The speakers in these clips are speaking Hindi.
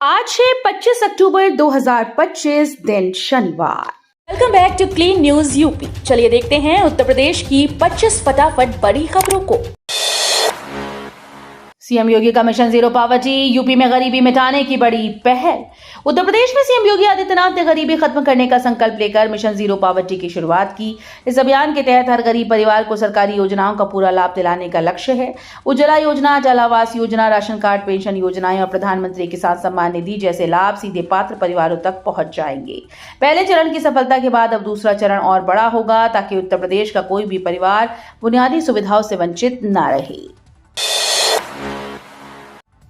आज है 25 अक्टूबर 2025 दिन शनिवार। Welcome back to clean news UP. चलिए देखते हैं उत्तर प्रदेश की 25 फटाफट बड़ी खबरों को। सीएम योगी का मिशन जीरो पॉवर्टी, यूपी में गरीबी मिटाने की बड़ी पहल। उत्तर प्रदेश में सीएम योगी आदित्यनाथ ने गरीबी खत्म करने का संकल्प लेकर मिशन जीरो पॉवर्टी की शुरुआत की। इस अभियान के तहत हर गरीब परिवार को सरकारी योजनाओं का पूरा लाभ दिलाने का लक्ष्य है। उज्ज्वला योजना, जल Awas Yojana, ration card, pension योजनाएं और प्रधानमंत्री किसान सम्मान निधि जैसे लाभ सीधे पात्र परिवारों तक पहुंच जाएंगे। पहले चरण की सफलता के बाद अब दूसरा चरण और बड़ा होगा ताकि उत्तर प्रदेश का कोई भी परिवार बुनियादी सुविधाओं से वंचित न रहे।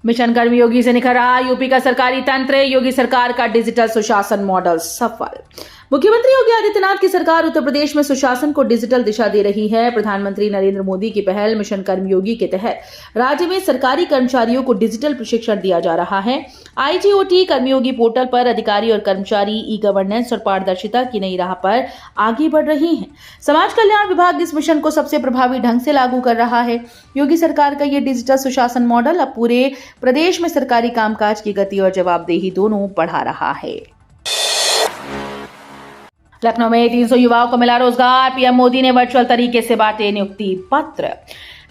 मिशन कर्मयोगी से निखर रहा यूपी का सरकारी तंत्र, योगी सरकार का डिजिटल सुशासन मॉडल सफल। मुख्यमंत्री योगी आदित्यनाथ की सरकार उत्तर प्रदेश में सुशासन को डिजिटल दिशा दे रही है। प्रधानमंत्री नरेंद्र मोदी की पहल मिशन कर्मयोगी के तहत राज्य में सरकारी कर्मचारियों को डिजिटल प्रशिक्षण दिया जा रहा है। आईजीओटी कर्मयोगी पोर्टल पर अधिकारी और कर्मचारी ई गवर्नेंस और पारदर्शिता की नई राह पर आगे बढ़ रहे हैं। समाज कल्याण विभाग इस मिशन को सबसे प्रभावी ढंग से लागू कर रहा है। योगी सरकार का ये डिजिटल सुशासन मॉडल अब पूरे प्रदेश में सरकारी कामकाज की गति और जवाबदेही दोनों बढ़ा रहा है। लखनऊ में 300 युवाओं को मिला रोजगार, पीएम मोदी ने वर्चुअल तरीके से बांटे नियुक्ति पत्र।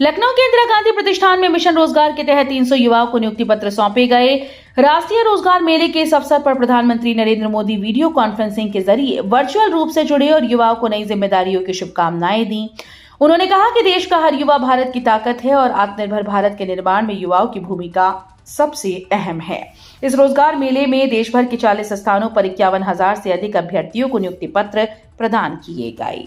लखनऊ के इंदिरा गांधी प्रतिष्ठान में मिशन रोजगार के तहत 300 युवाओं को नियुक्ति पत्र सौंपे गए। राष्ट्रीय रोजगार मेले के इस अवसर पर प्रधानमंत्री नरेंद्र मोदी वीडियो कॉन्फ्रेंसिंग के जरिए वर्चुअल रूप से जुड़े और युवाओं को नई जिम्मेदारियों की शुभकामनाएं दी। उन्होंने कहा कि देश का हर युवा भारत की ताकत है और आत्मनिर्भर भारत के निर्माण में युवाओं की भूमिका सबसे अहम है। इस रोजगार मेले में देश भर के 40 स्थानों पर 51,000 से अधिक अभ्यर्थियों को नियुक्ति पत्र प्रदान किए गए।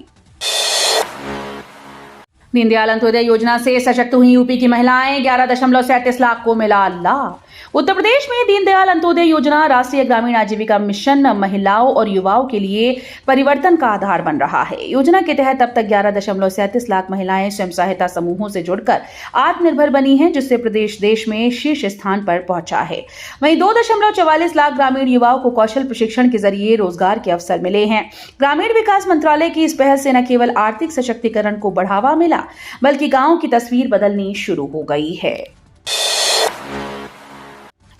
दीनदयाल अंत्योदय योजना से सशक्त हुई यूपी की महिलाएं, 11.37 लाख को मिला लाभ। उत्तर प्रदेश में दीनदयाल अंत्योदय योजना राष्ट्रीय ग्रामीण आजीविका मिशन महिलाओं और युवाओं के लिए परिवर्तन का आधार बन रहा है। योजना के तहत अब तक 11.37 लाख महिलाएं स्वयं सहायता समूहों से जुड़कर आत्मनिर्भर बनी हैं, जिससे प्रदेश देश में शीर्ष स्थान पर पहुंचा है। वहीं 2.44 लाख ग्रामीण युवाओं को कौशल प्रशिक्षण के जरिए रोजगार के अवसर मिले हैं। ग्रामीण विकास मंत्रालय की इस पहल से न केवल आर्थिक सशक्तिकरण को बढ़ावा मिला, बल्कि गांव की तस्वीर बदलनी शुरू हो गई है।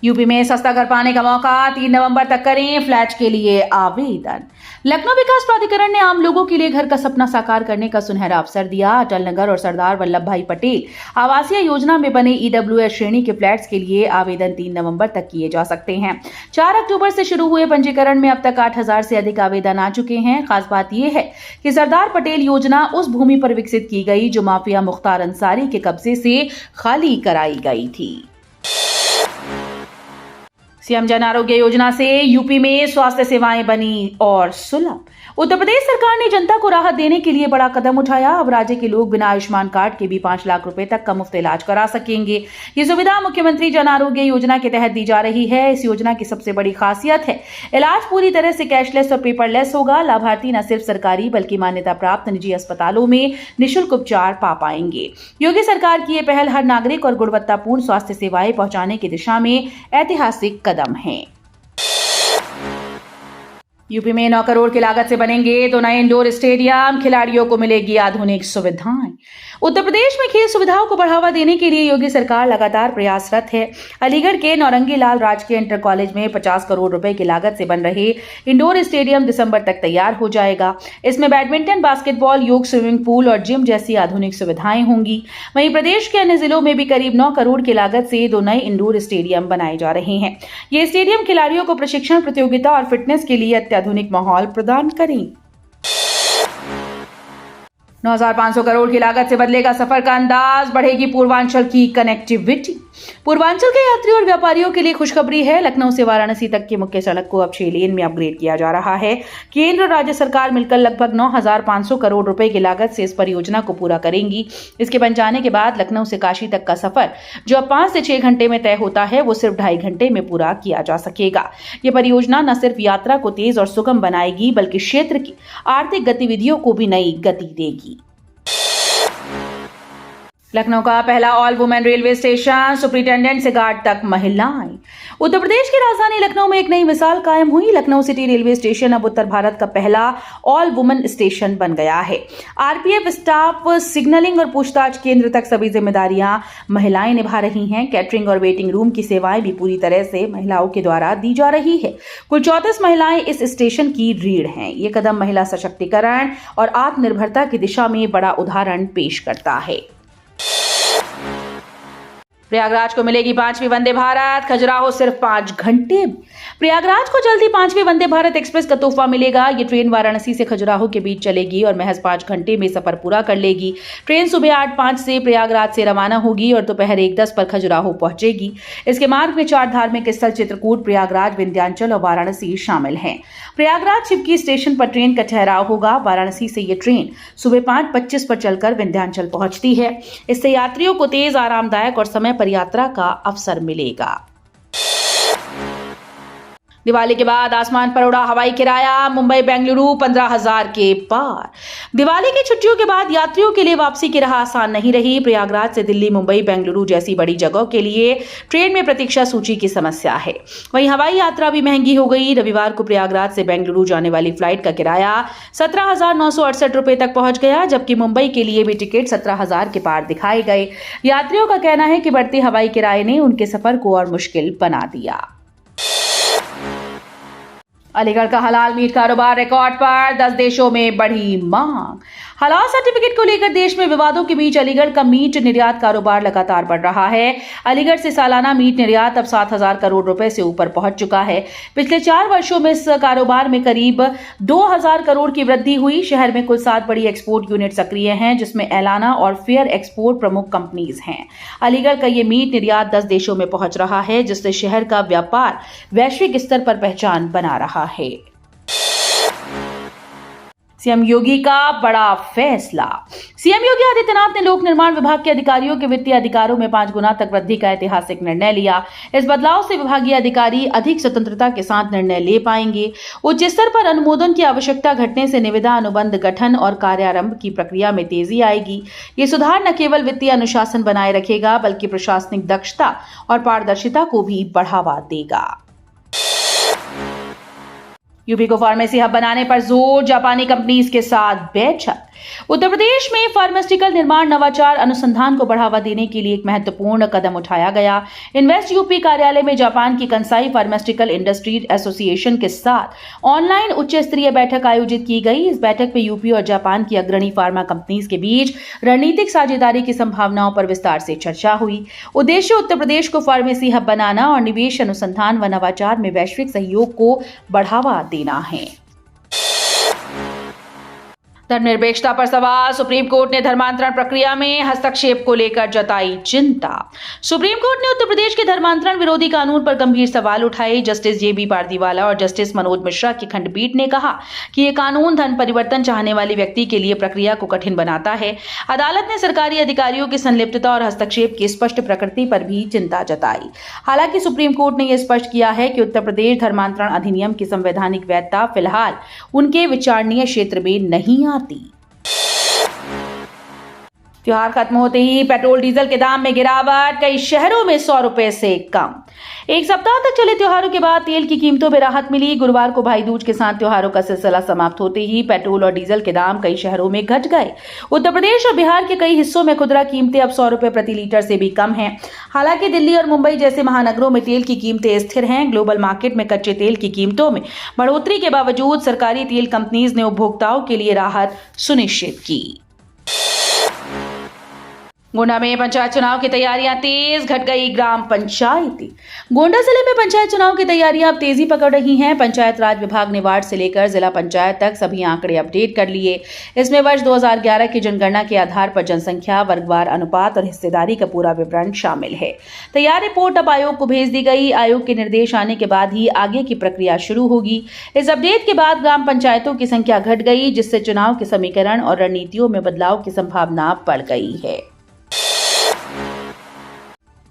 यूपी में सस्ता घर पाने का मौका, 3 नवंबर तक करें फ्लैट के लिए आवेदन। लखनऊ विकास प्राधिकरण ने आम लोगों के लिए घर का सपना साकार करने का सुनहरा अवसर दिया। अटल नगर और सरदार वल्लभ भाई पटेल आवासीय योजना में बने ईडब्ल्यूएस श्रेणी के फ्लैट्स के लिए आवेदन 3 नवंबर तक किए जा सकते हैं। 4 अक्टूबर से शुरू हुए पंजीकरण में अब तक 8,000 से अधिक आवेदन आ चुके हैं। खास बात यह है कि सरदार पटेल योजना उस भूमि पर विकसित की गई जो माफिया मुख्तार अंसारी के कब्जे से खाली कराई गई थी। सीएम जन आरोग्य योजना से यूपी में स्वास्थ्य सेवाएं बनी और सुलभ। उत्तर प्रदेश सरकार ने जनता को राहत देने के लिए बड़ा कदम उठाया। अब राज्य के लोग बिना आयुष्मान कार्ड के भी 5 लाख रुपए तक का मुफ्त इलाज करा सकेंगे। ये सुविधा मुख्यमंत्री जन आरोग्य योजना के तहत दी जा रही है। इस योजना की सबसे बड़ी खासियत है इलाज पूरी तरह से कैशलेस और पेपरलेस होगा। लाभार्थी न सिर्फ सरकारी बल्कि मान्यता प्राप्त निजी अस्पतालों में निःशुल्क उपचार पा पाएंगे। योगी सरकार की ये पहल हर नागरिक और गुणवत्तापूर्ण स्वास्थ्य सेवाएं पहुंचाने की दिशा में ऐतिहासिक कदम है। यूपी में 9 करोड़ की लागत से बनेंगे 2 नए इंडोर स्टेडियम, खिलाड़ियों को मिलेगी आधुनिक सुविधाएं। उत्तर प्रदेश में खेल सुविधाओं को बढ़ावा देने के लिए योगी सरकार लगातार प्रयासरत है। अलीगढ़ के नौरंगी लाल राजकीय इंटर कॉलेज में 50 करोड़ रुपए की लागत से बन रहे इंडोर स्टेडियम दिसंबर तक तैयार हो जाएगा। इसमें बैडमिंटन, बास्केटबॉल, योग, स्विमिंग पूल और जिम जैसी आधुनिक सुविधाएं होंगी। वहीं प्रदेश के अन्य जिलों में भी करीब 9 करोड़ की लागत से 2 नए इंडोर स्टेडियम बनाए जा रहे हैं। ये स्टेडियम खिलाड़ियों को प्रशिक्षण, प्रतियोगिता और फिटनेस के लिए अत्याधुनिक माहौल प्रदान करें। 9,500 करोड़ की लागत से बदलेगा सफर का अंदाज, बढ़ेगी पूर्वांचल की कनेक्टिविटी। पूर्वांचल के यात्रियों और व्यापारियों के लिए खुशखबरी है। लखनऊ से वाराणसी तक की मुख्य सड़क को अब 6 लेन में अपग्रेड किया जा रहा है। केंद्र और राज्य सरकार मिलकर लगभग 9,500 करोड़ रुपए की लागत से इस परियोजना को पूरा करेंगी। इसके बन जाने के बाद लखनऊ से काशी तक का सफर जो अब 5 से 6 घंटे में तय होता है, वो सिर्फ 2.5 घंटे में पूरा किया जा सकेगा। ये परियोजना न सिर्फ यात्रा को तेज और सुगम बनाएगी बल्कि क्षेत्र की आर्थिक गतिविधियों को भी नई गति देगी। लखनऊ का पहला all women railway station, superintendent से गार्ड तक महिलाएं। उत्तर प्रदेश की राजधानी लखनऊ में एक नई मिसाल कायम हुई। लखनऊ सिटी रेलवे स्टेशन अब उत्तर भारत का पहला ऑल वुमेन स्टेशन बन गया है। आरपीएफ स्टाफ, सिग्नलिंग और पूछताछ केंद्र तक सभी जिम्मेदारियां महिलाएं निभा रही हैं। कैटरिंग और वेटिंग रूम की सेवाएं भी पूरी तरह से महिलाओं के द्वारा दी जा रही है। कुल 34 महिलाएं इस स्टेशन की रीढ़ हैं। ये कदम महिला सशक्तिकरण और आत्मनिर्भरता की दिशा में बड़ा उदाहरण पेश करता है। प्रयागराज को मिलेगी 5वीं वंदे भारत, खजुराहो सिर्फ 5 घंटे। प्रयागराज को जल्दी 5वीं वंदे भारत एक्सप्रेस का तोहफा मिलेगा। ये ट्रेन वाराणसी से खजुराहो के बीच चलेगी और महज 5 घंटे में सफर पूरा कर लेगी। ट्रेन सुबह 8:05 से प्रयागराज से रवाना होगी और दोपहर 1:10 पर खजुराहो पहुंचेगी। इसके मार्ग में 4 धार्मिक स्थल चित्रकूट, प्रयागराज, विंध्याचल और वाराणसी शामिल हैं। प्रयागराज शिवकी स्टेशन पर ट्रेन का ठहराव होगा। वाराणसी से ये ट्रेन सुबह 5:25 पर चलकर विंध्याचल पहुंचती है। इससे यात्रियों को तेज, आरामदायक और समय पर यात्रा का अवसर मिलेगा। दिवाली के बाद आसमान पर उड़ा हवाई किराया, मुंबई बेंगलुरु 15,000 के पार। दिवाली की छुट्टियों के बाद यात्रियों के लिए वापसी की राह आसान नहीं रही। प्रयागराज से दिल्ली, मुंबई, बेंगलुरु जैसी बड़ी जगहों के लिए ट्रेन में प्रतीक्षा सूची की समस्या है। वहीं हवाई यात्रा भी महंगी हो गई। रविवार को प्रयागराज से बेंगलुरु जाने वाली फ्लाइट का किराया 17,968 रुपए तक पहुंच गया, जबकि मुंबई के लिए भी टिकट 17,000 के पार दिखाए गए। यात्रियों का कहना है कि बढ़ते हवाई किराए ने उनके सफर को और मुश्किल बना दिया। अलीगढ़ का हलाल मीट कारोबार रिकॉर्ड पर, 10 देशों में बढ़ी मांग। हलाल सर्टिफिकेट को लेकर देश में विवादों के बीच अलीगढ़ का मीट निर्यात कारोबार लगातार बढ़ रहा है। अलीगढ़ से सालाना मीट निर्यात अब 7,000 करोड़ रुपए से ऊपर पहुंच चुका है। पिछले 4 वर्षों में इस कारोबार में करीब 2,000 करोड़ की वृद्धि हुई। शहर में कुल 7 बड़ी एक्सपोर्ट यूनिट सक्रिय हैं, जिसमें एलाना और फेयर एक्सपोर्ट प्रमुख कंपनीज हैं। अलीगढ़ का ये मीट निर्यात 10 देशों में पहुंच रहा है, जिससे शहर का व्यापार वैश्विक स्तर पर पहचान बना रहा है। सीएम योगी का बड़ा फैसला। सीएम योगी आदित्यनाथ ने लोक निर्माण विभाग के अधिकारियों के वित्तीय अधिकारों में 5 गुना तक वृद्धि का ऐतिहासिक निर्णय लिया। इस बदलाव से विभागीय अधिकारी अधिक स्वतंत्रता के साथ निर्णय ले पाएंगे। उच्च स्तर पर अनुमोदन की आवश्यकता घटने से निविदा अनुबंध गठन और कार्यारंभ की प्रक्रिया में तेजी आएगी। ये सुधार न केवल वित्तीय अनुशासन बनाए रखेगा, बल्कि प्रशासनिक दक्षता और पारदर्शिता को भी बढ़ावा देगा। यूपी को फार्मेसी हब बनाने पर जोर, जापानी कंपनीज के साथ बैठक। उत्तर प्रदेश में फार्मास्यूटिकल निर्माण, नवाचार, अनुसंधान को बढ़ावा देने के लिए एक महत्वपूर्ण कदम उठाया गया। इन्वेस्ट यूपी कार्यालय में जापान की कंसाई फार्मास्यूटिकल इंडस्ट्री एसोसिएशन के साथ ऑनलाइन उच्च स्तरीय बैठक आयोजित की गई। इस बैठक में यूपी और जापान की अग्रणी फार्मा कंपनीज के बीच रणनीतिक साझेदारी की संभावनाओं पर विस्तार से चर्चा हुई। उद्देश्य उत्तर प्रदेश को फार्मेसी हब बनाना और निवेश, अनुसंधान व नवाचार में वैश्विक सहयोग को बढ़ावा देना है। धर्मनिरपेक्षता पर सवाल, सुप्रीम कोर्ट ने धर्मांतरण प्रक्रिया में हस्तक्षेप को लेकर जताई चिंता। सुप्रीम कोर्ट ने उत्तर प्रदेश के धर्मांतरण विरोधी कानून पर गंभीर सवाल उठाए। जस्टिस जेबी पारदीवाला और जस्टिस मनोज मिश्रा की खंडपीठ ने कहा कि यह कानून धर्म परिवर्तन चाहने वाले व्यक्ति के लिए प्रक्रिया को कठिन बनाता है। अदालत ने सरकारी अधिकारियों की संलिप्तता और हस्तक्षेप की स्पष्ट प्रकृति पर भी चिंता जताई। हालांकि सुप्रीम कोर्ट ने यह स्पष्ट किया है कि उत्तर प्रदेश धर्मांतरण अधिनियम की संवैधानिक वैधता फिलहाल उनके विचारणीय क्षेत्र में नहीं आती। त्योहार खत्म होते ही पेट्रोल डीजल के दाम में गिरावट, कई शहरों में 100 रुपए से कम। एक सप्ताह तक चले त्योहारों के बाद तेल की कीमतों में राहत मिली। गुरुवार को भाई दूज के साथ त्योहारों का सिलसिला समाप्त होते ही पेट्रोल और डीजल के दाम कई शहरों में घट गए। उत्तर प्रदेश और बिहार के कई हिस्सों में खुदरा कीमतें अब 100 रुपए प्रति लीटर से भी कम हैं। हालांकि दिल्ली और मुंबई जैसे महानगरों में तेल की कीमतें स्थिर हैं। ग्लोबल मार्केट में कच्चे तेल की कीमतों में बढ़ोतरी के बावजूद सरकारी तेल कंपनीज ने उपभोक्ताओं के लिए राहत सुनिश्चित की। गोंडा में पंचायत चुनाव की तैयारियां तेज, घट गई ग्राम पंचायती। गोंडा जिले में पंचायत चुनाव की तैयारियां अब तेजी पकड़ रही हैं। पंचायत राज विभाग ने वार्ड से लेकर जिला पंचायत तक सभी आंकड़े अपडेट कर लिए। इसमें वर्ष 2011 की जनगणना के आधार पर जनसंख्या, वर्गवार अनुपात और हिस्सेदारी का पूरा विवरण शामिल है। तैयार रिपोर्ट अब आयोग को भेज दी गई। आयोग के निर्देश आने के बाद ही आगे की प्रक्रिया शुरू होगी। इस अपडेट के बाद ग्राम पंचायतों की संख्या घट गई, जिससे चुनाव के समीकरण और रणनीतियों में बदलाव की संभावना बढ़ गई है।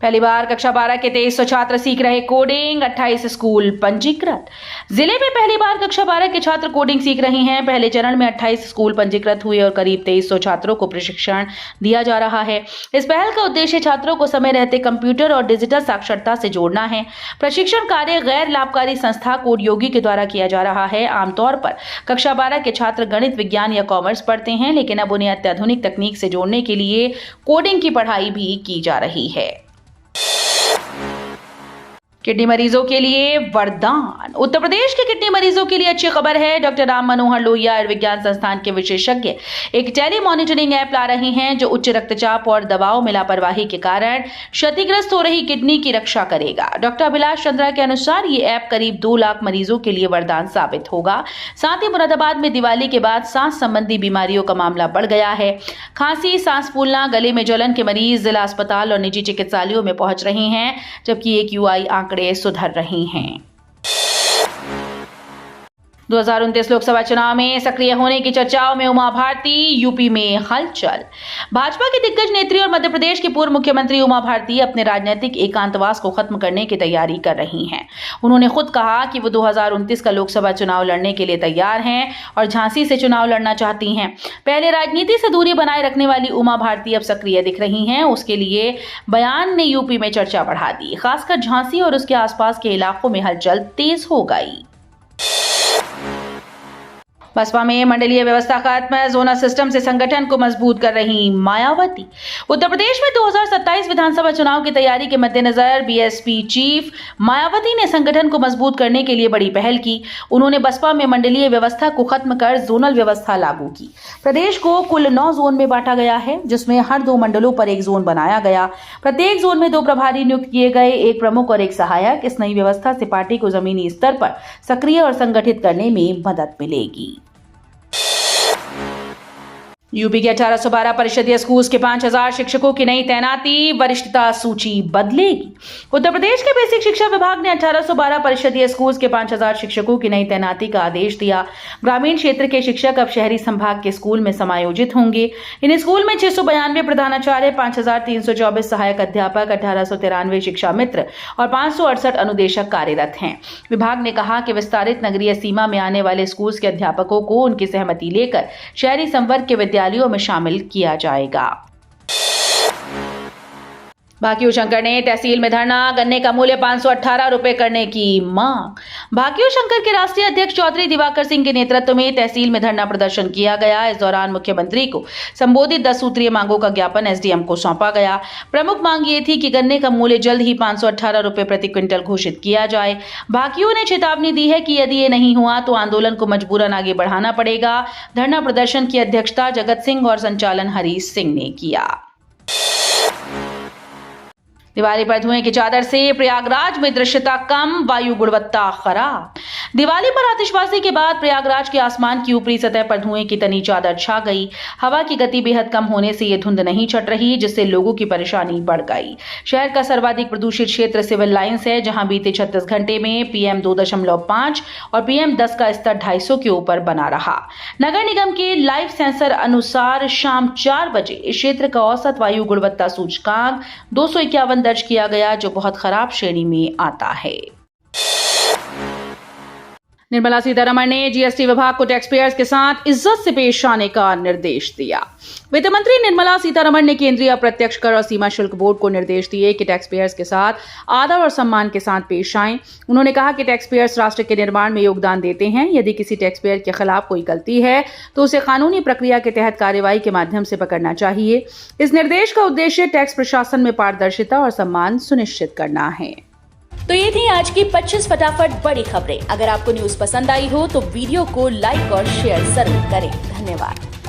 पहली बार कक्षा 12 के 2300 छात्र सीख रहे कोडिंग, 28 स्कूल पंजीकृत। जिले में पहली बार कक्षा 12 के छात्र कोडिंग सीख रहे हैं। पहले चरण में 28 स्कूल पंजीकृत हुए और करीब 2300 छात्रों को प्रशिक्षण दिया जा रहा है। इस पहल का उद्देश्य छात्रों को समय रहते कंप्यूटर और डिजिटल साक्षरता से जोड़ना है। प्रशिक्षण कार्य गैर लाभकारी संस्था कोड योगी के द्वारा किया जा रहा है। आमतौर पर कक्षा 12 के छात्र गणित, विज्ञान या कॉमर्स पढ़ते हैं, लेकिन अब उन्हें अत्याधुनिक तकनीक से जोड़ने के लिए कोडिंग की पढ़ाई भी की जा रही है। किडनी मरीजों के लिए वरदान। उत्तर प्रदेश के किडनी मरीजों के लिए अच्छी खबर है। डॉक्टर राम मनोहर लोहिया आयुर्विज्ञान संस्थान के विशेषज्ञ एक टेली मॉनिटरिंग ऐप ला रहे हैं जो उच्च रक्तचाप और दवाओं में लापरवाही के कारण क्षतिग्रस्त हो रही किडनी की रक्षा करेगा। डॉक्टर अभिलाष चंद्रा के अनुसार ये ऐप करीब 2 लाख मरीजों के लिए वरदान साबित होगा। साथ ही मुरादाबाद में दिवाली के बाद सांस संबंधी बीमारियों का मामला बढ़ गया है। खांसी, सांस फूलना, गले में जलन के मरीज जिला अस्पताल और निजी चिकित्सालयों में पहुंच रहे हैं, जबकि AQI आंकड़े सुधर रही हैं। 2029 लोकसभा चुनाव में सक्रिय होने की चर्चाओं में उमा भारती, यूपी में हलचल। भाजपा की दिग्गज नेत्री और मध्य प्रदेश की पूर्व मुख्यमंत्री उमा भारती अपने राजनीतिक एकांतवास को खत्म करने की तैयारी कर रही हैं। उन्होंने खुद कहा कि वो 2029 का लोकसभा चुनाव लड़ने के लिए तैयार हैं और झांसी से चुनाव लड़ना चाहती हैं। पहले राजनीति से दूरी बनाए रखने वाली उमा भारती अब सक्रिय दिख रही हैं। उसके लिए बयान ने यूपी में चर्चा बढ़ा दी। खासकर झांसी और उसके आसपास के इलाकों में हलचल तेज हो गई। बसपा में मंडलीय व्यवस्था खत्म, जोनल सिस्टम से संगठन को मजबूत कर रही मायावती। उत्तर प्रदेश में 2027 विधानसभा चुनाव की तैयारी के मद्देनजर BSP चीफ मायावती ने संगठन को मजबूत करने के लिए बड़ी पहल की। उन्होंने बसपा में मंडलीय व्यवस्था को खत्म कर जोनल व्यवस्था लागू की। प्रदेश को कुल 9 जोन में बांटा गया है, जिसमें हर 2 मंडलों पर एक जोन बनाया गया। प्रत्येक जोन में 2 प्रभारी नियुक्त किए गए, एक प्रमुख और एक सहायक। इस नई व्यवस्था से पार्टी को जमीनी स्तर पर सक्रिय और संगठित करने में मदद मिलेगी। यूपी के 1812 परिषदीय स्कूल्स के 5000 शिक्षकों की नई तैनाती, वरिष्ठता सूची बदलेगी। उत्तर प्रदेश के बेसिक शिक्षा विभाग ने 1812 परिषदीय स्कूल्स के 5000 शिक्षकों की नई तैनाती का आदेश दिया। ग्रामीण क्षेत्र के शिक्षक अब शहरी संभाग के स्कूल में समायोजित होंगे। इन स्कूल में 692 प्रधानाचार्य, 5324 सहायक अध्यापक, 1893 शिक्षा मित्र और 568 अनुदेशक कार्यरत हैं। विभाग ने कहा कि विस्तारित नगरीय सीमा में आने वाले स्कूल्स के अध्यापकों को उनकी सहमति लेकर शहरी संवर्ग के विद्यालयों में शामिल किया जाएगा। भाकियू शंकर ने तहसील में धरना, गन्ने का मूल्य 518 रुपए करने की मांग। भाकियू शंकर के राष्ट्रीय अध्यक्ष चौधरी दिवाकर सिंह के नेतृत्व में तहसील में धरना प्रदर्शन किया गया। इस दौरान मुख्यमंत्री को संबोधित 10 सूत्रीय मांगों का ज्ञापन SDM को सौंपा गया। प्रमुख मांग ये थी कि गन्ने का मूल्य जल्द ही 518 रुपए प्रति क्विंटल घोषित किया जाए। भाकियू ने चेतावनी दी है कि यदि ये नहीं हुआ तो आंदोलन को मजबूरन आगे बढ़ाना पड़ेगा। धरना प्रदर्शन की अध्यक्षता जगत सिंह और संचालन हरीश सिंह ने किया। दिवाली पर धुएं की चादर से प्रयागराज में दृश्यता कम, वायु गुणवत्ता खराब। दिवाली पर आतिशबाजी के बाद प्रयागराज के आसमान की ऊपरी सतह पर धुएं की तनी चादर छा गई। हवा की गति बेहद कम होने से ये धुंध नहीं छट रही, जिससे लोगों की परेशानी बढ़ गई। शहर का सर्वाधिक प्रदूषित क्षेत्र सिविल लाइंस है, जहां बीते 36 घंटे में PM 2.5 और PM 10 का स्तर 250 के ऊपर बना रहा। नगर निगम के लाइव सेंसर अनुसार शाम 4 बजे इस क्षेत्र का औसत वायु गुणवत्ता सूचकांक 251 दर्ज किया गया, जो बहुत खराब श्रेणी में आता है। निर्मला सीतारमण ने GST विभाग को टैक्स पेयर्स के साथ इज्जत से पेश आने का निर्देश दिया। वित्त मंत्री निर्मला सीतारमण ने केंद्रीय अप्रत्यक्ष कर और सीमा शुल्क बोर्ड को निर्देश दिए कि टैक्स पेयर्स के साथ आदर और सम्मान के साथ पेश आएं। उन्होंने कहा कि टैक्स पेयर्स राष्ट्र के निर्माण में योगदान देते हैं। यदि किसी टैक्स पेयर के खिलाफ कोई गलती है तो उसे कानूनी प्रक्रिया के तहत कार्रवाई के माध्यम से पकड़ना चाहिए। इस निर्देश का उद्देश्य टैक्स प्रशासन में पारदर्शिता और सम्मान सुनिश्चित करना है। तो ये थी आज की 25 फटाफट बड़ी खबरें। अगर आपको न्यूज पसंद आई हो तो वीडियो को लाइक और शेयर जरूर करें। धन्यवाद।